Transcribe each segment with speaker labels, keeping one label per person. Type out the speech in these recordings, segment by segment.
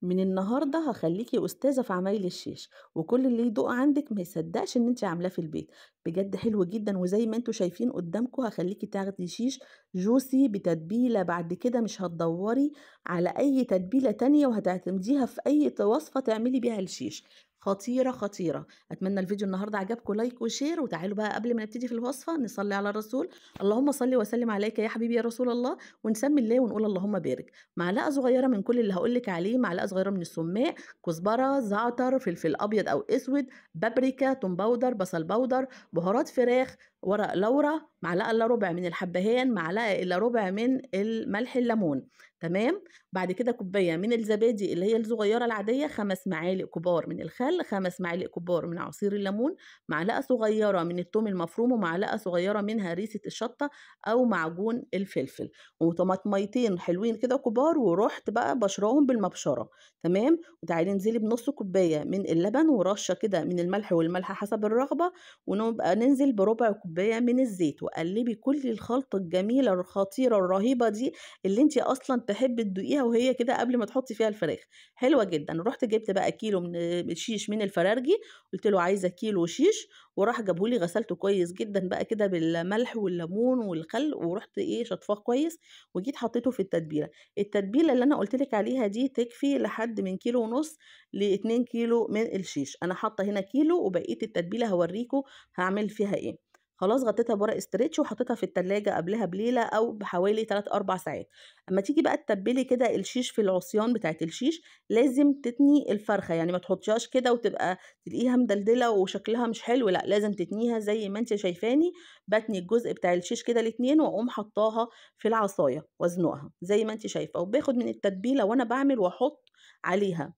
Speaker 1: من النهارده هاخلّيكِ أستاذة في عمايل الشيش، وكل اللي يدوق عندِك ما يصدّقش إن أنتِ عاملاه في البيت، بجد حلو جدًا وزي ما أنتم شايفين قدّامكم هاخلّيكِ تاخدي شيش juicy بتتبيلة بعد كده مش هتدوّري على أي تتبيلة تانية وهتعتمديها في أي وصفة تعملي بيها الشيش، خطيرة، خطيرة. أتمنى الفيديو النهارده عجبكم لايك وشير، وتعالوا بقى قبل ما نبتدي في الوصفة نصلّي على الرسول، اللهم صل وسلم عليك يا حبيبي يا رسول الله، ونسمّي الله ونقول اللهم بارك. معلقة صغيرة من كل اللي هاقول لِك عليه، معلقة صغيرة من السُمّاق، كزبرة، زعتر، فلفل أبيض أو أسود، بابريكا، توم باودر، بصل باودر، بهارات فراخ، ورق لورا، معلقة إلا ربع من الحبهان، معلقة إلا ربع من الملح الليمون، تمام؟ بعد كده كوباية من الزبادي اللي هي الصغيرة العادية، 5 معالق كبار من الخل، 5 معالق كبار من عصير الليمون، معلقة صغيرة من التوم المفروم، ومعلقة صغيرة من هريسة الشطة أو معجون الفلفل. وطماطميتين حلوين كده كبار ورُحت بقى بشراهم بالمبشرة، تمام، وتعالي انزلي بنُص كوباية من اللبن ورشة كده من الملح والملح حسب الرغبة، ونبقى ننزل بربع كوباية من الزيت، وقلّبي كل الخلطة الجميلة الخطيرة الرهيبة دي اللي أنتِ أصلًا تحبي تدوقيها وهي كده قبل ما تحطي فيها الفراخ، حلوة جدًا. رُحت جبت بقى كيلو من شيش من الفرارجي، قُلت له عايزة كيلو شيش، وراح جابه لي غسلته كويس جدًا بقى كده بالملح والليمون والخل، ورُحت إيه شاطفاه كويس وجيت حطيته في التتبيلة. التتبيلة اللي أنا قُلت لِك عليها دي تكفي لحد من كيلو ونُص ل2 كيلو من الشيش، أنا حاطة هنا كيلو وبقية التتبيلة هاوريكم هاعمل فيها إيه. خلاص غطيتها بورق استرتش وحطيتها في التلاجة قبلها بليلة أو بحوالي 3، 4 ساعات. أمّا تيجي بقى تتبّلي كده الشيش في العصيان بتاعة الشيش، لازم تتني الفرخة، يعني ما تحطيهاش كده وتبقى تلاقيها مدلدلة وشكلها مش حلو، لأ لازم تتنيها زي ما أنتِ شايفاني، باتني الجزء بتاع الشيش كده الاتنين وأقوم حاطاها في العصاية وازنقها زي ما أنتِ شايفة، وباخد من التتبيلة وأنا باعمل وأحط عليها،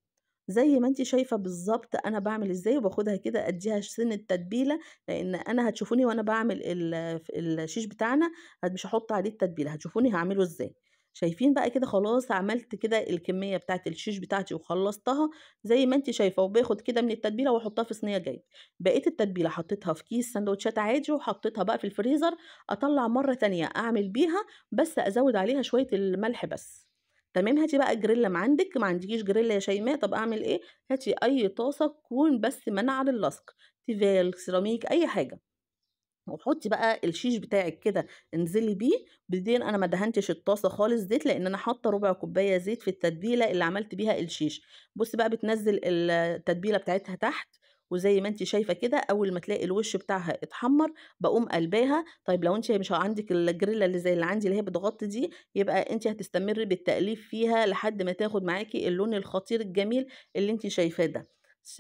Speaker 1: زي ما أنتِ شايفة بالضبط أنا باعمل إزاي، وباخدها كده أدّيها سِنّة تتبيلة، لإن أنا هتشوفوني وأنا باعمل الشيش بتاعنا مش هاحط عليه التتبيلة، هتشوفوني هاعمله إزاي. شايفين بقى كده خلاص عملت كده الكمية بتاعة الشيش بتاعتي وخلّصتها زي ما أنتِ شايفة، وباخد كده من التتبيلة وأحطها في صينية جاية. بقية التتبيلة حطيتها في كيس ساندوتشات عادي، وحطيتها بقى في الفريزر أطلّع مرّة تانية أعمل بيها، بس أزوّد عليها شوية الملح بس. تمام، هاتي بقى جريلا ما عندِك، ما عندكيش جريلا يا شيماء، طب أعمل إيه؟ هاتي أي طاسة تكون بس مانعة للصق، تيفال، سيراميك، أي حاجة. وحطي بقى الشيش بتاعِك كده انزلي بيه، بعدين أنا ما دهنتش الطاسة خالص زيت، لإن أنا حاطة ربع كوباية زيت في التتبيلة اللي عملت بيها الشيش. بُصّي بقى بتنزّل التتبيلة بتاعتها تحت، وزي ما أنتِ شايفة كده أول ما تلاقي الوش بتاعها اتحمّر باقوم قلباها. طيب لو أنتِ مش عندِك الجريلا اللي زي اللي عندي اللي هي بتغطي دي، يبقى أنتِ هتستمري بالتقليب فيها لحد ما تاخد معاكِ اللون الخطير الجميل اللي أنتِ شايفاه ده.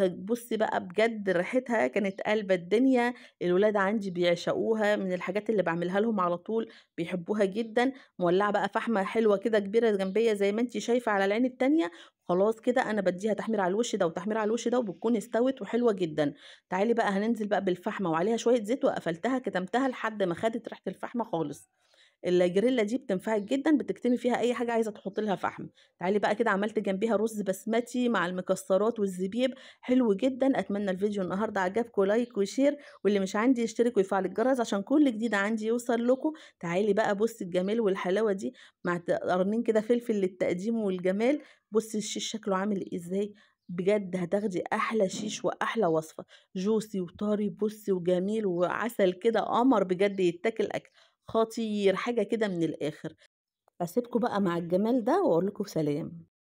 Speaker 1: بُصّي بقى بجد ريحتها كانت قالبة الدنيا، الولاد عندي بيعشقوها، من الحاجات اللي باعملها لهم على طول، بيحبوها جدًا. مولعة بقى فحمة حلوة كده كبيرة جنبيّا زي ما أنتِ شايفة على العين التانية، خلاص كده أنا بادّيها تحمير على الوش ده وتحمير على الوش ده وبتكون استوت وحلوة جدًا. تعالي بقى هننزل بقى بالفحمة وعليها شوية زيت وقفلتها كتمتها لحد ما خدت ريحة الفحمة خالص. الجريلا دي بتنفعِك جدًا، بتكتمي فيها أي حاجة عايزة تحطّي لها فحم. تعالي بقى كده عملت جنبيها رز بسمتي مع المكسرات والزبيب، حلو جدًا. أتمنى الفيديو النهارده عجبكم، لايك وشير، واللي مش عندي يشترك ويفعل الجرس عشان كل جديد عندي يوصل لكم. تعالي بقى بُصّي الجمال والحلاوة دي مع قرنين كده فلفل للتقديم والجمال، بُصّي الشيش شكله عامل إزاي، بجد هتاخدي أحلى شيش وأحلى وصفة، juicy وطري بُصّي وجميل وعسل كده قمر بجد يتاكل أكل. خطير، حاجة كده من الآخر. أسيبكم بقى مع الجمال ده وأقول لكم سلام.